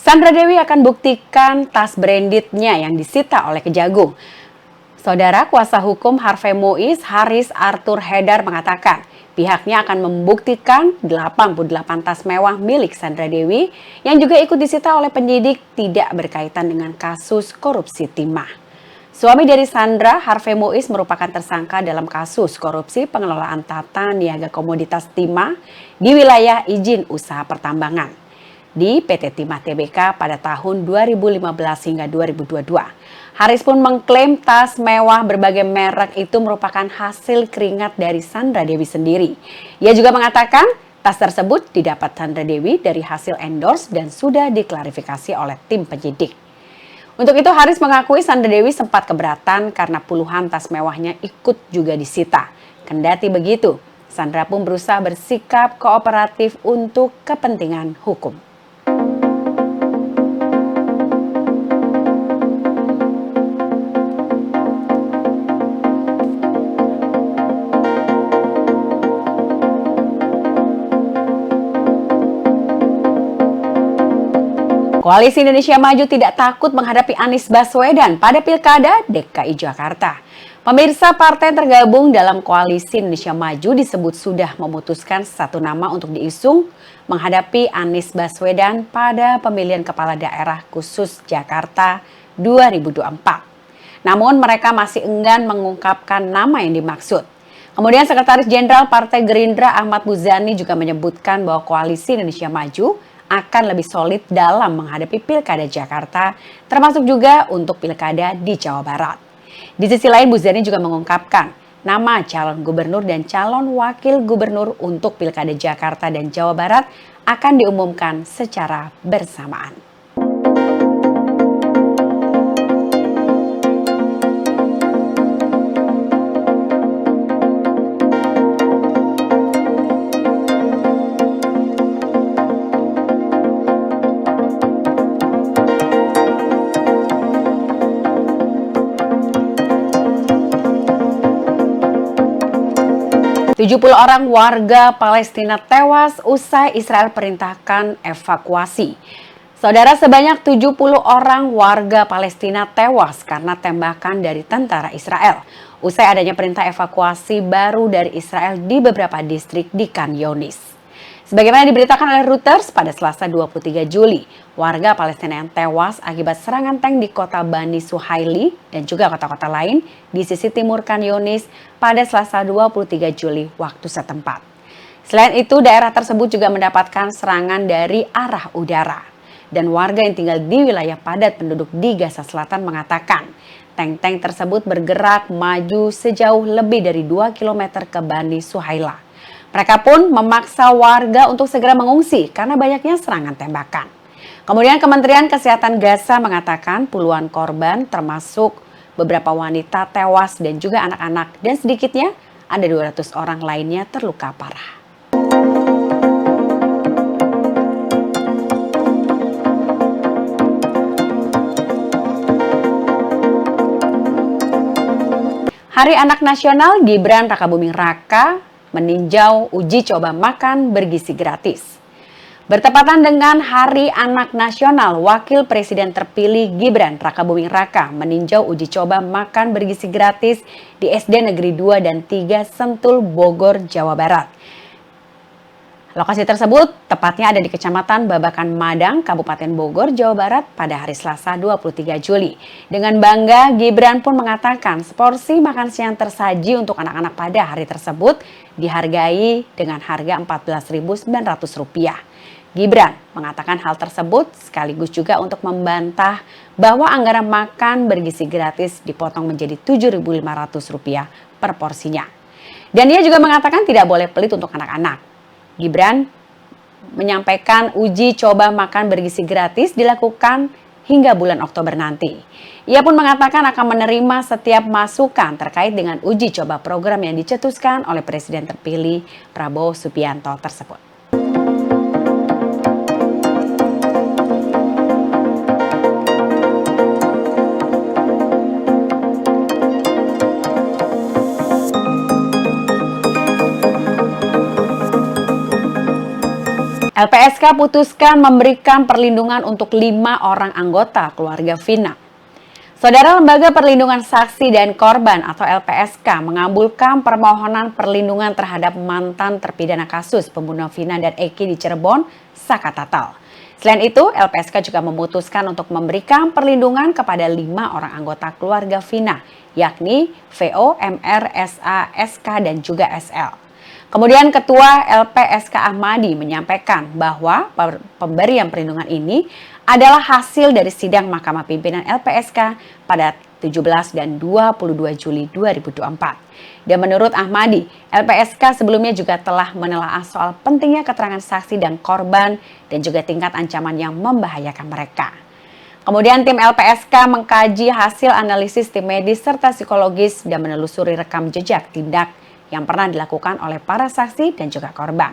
Sandra Dewi akan buktikan tas brandednya yang disita oleh Kejagung. Saudara kuasa hukum Harvey Mois, Haris Arthur Hedar mengatakan pihaknya akan membuktikan 88 tas mewah milik Sandra Dewi yang juga ikut disita oleh penyidik tidak berkaitan dengan kasus korupsi timah. Suami dari Sandra, Harvey Mois, merupakan tersangka dalam kasus korupsi pengelolaan tata niaga komoditas timah di wilayah izin usaha pertambangan di PT Timah Tbk pada tahun 2015 hingga 2022. Haris pun mengklaim tas mewah berbagai merek itu merupakan hasil keringat dari Sandra Dewi sendiri. Ia juga mengatakan tas tersebut didapat Sandra Dewi dari hasil endorse dan sudah diklarifikasi oleh tim penyidik. Untuk itu Haris mengakui Sandra Dewi sempat keberatan karena puluhan tas mewahnya ikut juga disita. Kendati begitu, Sandra pun berusaha bersikap kooperatif untuk kepentingan hukum. Koalisi Indonesia Maju tidak takut menghadapi Anies Baswedan pada Pilkada DKI Jakarta. Pemirsa partai tergabung dalam Koalisi Indonesia Maju disebut sudah memutuskan satu nama untuk diusung menghadapi Anies Baswedan pada pemilihan kepala daerah khusus Jakarta 2024. Namun mereka masih enggan mengungkapkan nama yang dimaksud. Kemudian Sekretaris Jenderal Partai Gerindra Ahmad Muzani juga menyebutkan bahwa Koalisi Indonesia Maju akan lebih solid dalam menghadapi Pilkada Jakarta, termasuk juga untuk Pilkada di Jawa Barat. Di sisi lain, Muzani juga mengungkapkan nama calon gubernur dan calon wakil gubernur untuk Pilkada Jakarta dan Jawa Barat akan diumumkan secara bersamaan. 70 orang warga Palestina tewas usai Israel perintahkan evakuasi. Saudara, sebanyak 70 orang warga Palestina tewas karena tembakan dari tentara Israel. Usai adanya perintah evakuasi baru dari Israel di beberapa distrik di Khan Younis. Sebagaimana diberitakan oleh Reuters pada Selasa 23 Juli, warga Palestina yang tewas akibat serangan tank di kota Bani Suhaili dan juga kota-kota lain di sisi timur Khan Younis pada Selasa 23 Juli waktu setempat. Selain itu, daerah tersebut juga mendapatkan serangan dari arah udara. Dan warga yang tinggal di wilayah padat penduduk di Gaza Selatan mengatakan tank-tank tersebut bergerak maju sejauh lebih dari 2 km ke Bani Suhaila. Mereka pun memaksa warga untuk segera mengungsi karena banyaknya serangan tembakan. Kemudian Kementerian Kesehatan Gaza mengatakan puluhan korban termasuk beberapa wanita tewas dan juga anak-anak dan sedikitnya ada 200 orang lainnya terluka parah. Hari Anak Nasional, Gibran Rakabuming Raka meninjau uji coba makan bergizi gratis. Bertepatan dengan Hari Anak Nasional, Wakil Presiden terpilih Gibran Rakabuming Raka meninjau uji coba makan bergizi gratis di SD Negeri 2 dan 3 Sentul, Bogor, Jawa Barat. Lokasi tersebut tepatnya ada di Kecamatan Babakan Madang, Kabupaten Bogor, Jawa Barat pada hari Selasa 23 Juli. Dengan bangga, Gibran pun mengatakan seporsi makan siang tersaji untuk anak-anak pada hari tersebut dihargai dengan harga Rp14.900. Gibran mengatakan hal tersebut sekaligus juga untuk membantah bahwa anggaran makan bergizi gratis dipotong menjadi Rp7.500 per porsinya. Dan ia juga mengatakan tidak boleh pelit untuk anak-anak. Gibran menyampaikan uji coba makan bergizi gratis dilakukan hingga bulan Oktober nanti. Ia pun mengatakan akan menerima setiap masukan terkait dengan uji coba program yang dicetuskan oleh Presiden terpilih Prabowo Subianto tersebut. LPSK putuskan memberikan perlindungan untuk 5 orang anggota keluarga Vina. Saudara, Lembaga Perlindungan Saksi dan Korban atau LPSK mengabulkan permohonan perlindungan terhadap mantan terpidana kasus pembunuhan Vina dan Eki di Cirebon, Saka Tatal. Selain itu, LPSK juga memutuskan untuk memberikan perlindungan kepada 5 orang anggota keluarga Vina, yakni VO, MR, SA, SK, dan juga SL. Kemudian Ketua LPSK Ahmadi menyampaikan bahwa pemberian perlindungan ini adalah hasil dari sidang Mahkamah Pimpinan LPSK pada 17 dan 22 Juli 2024. Dan menurut Ahmadi, LPSK sebelumnya juga telah menelaah soal pentingnya keterangan saksi dan korban dan juga tingkat ancaman yang membahayakan mereka. Kemudian tim LPSK mengkaji hasil analisis tim medis serta psikologis dan menelusuri rekam jejak tindak yang pernah dilakukan oleh para saksi dan juga korban.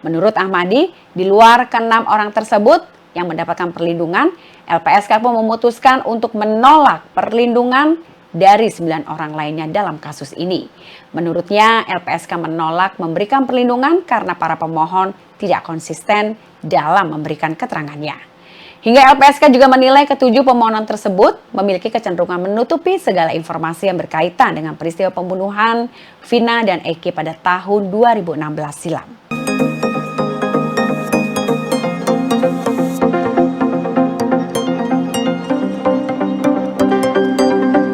Menurut Ahmadi, di luar ke-6 orang tersebut yang mendapatkan perlindungan, LPSK pun memutuskan untuk menolak perlindungan dari 9 orang lainnya dalam kasus ini. Menurutnya, LPSK menolak memberikan perlindungan karena para pemohon tidak konsisten dalam memberikan keterangannya. Hingga LPSK juga menilai ketujuh pemohonan tersebut memiliki kecenderungan menutupi segala informasi yang berkaitan dengan peristiwa pembunuhan Vina dan Eki pada tahun 2016 silam.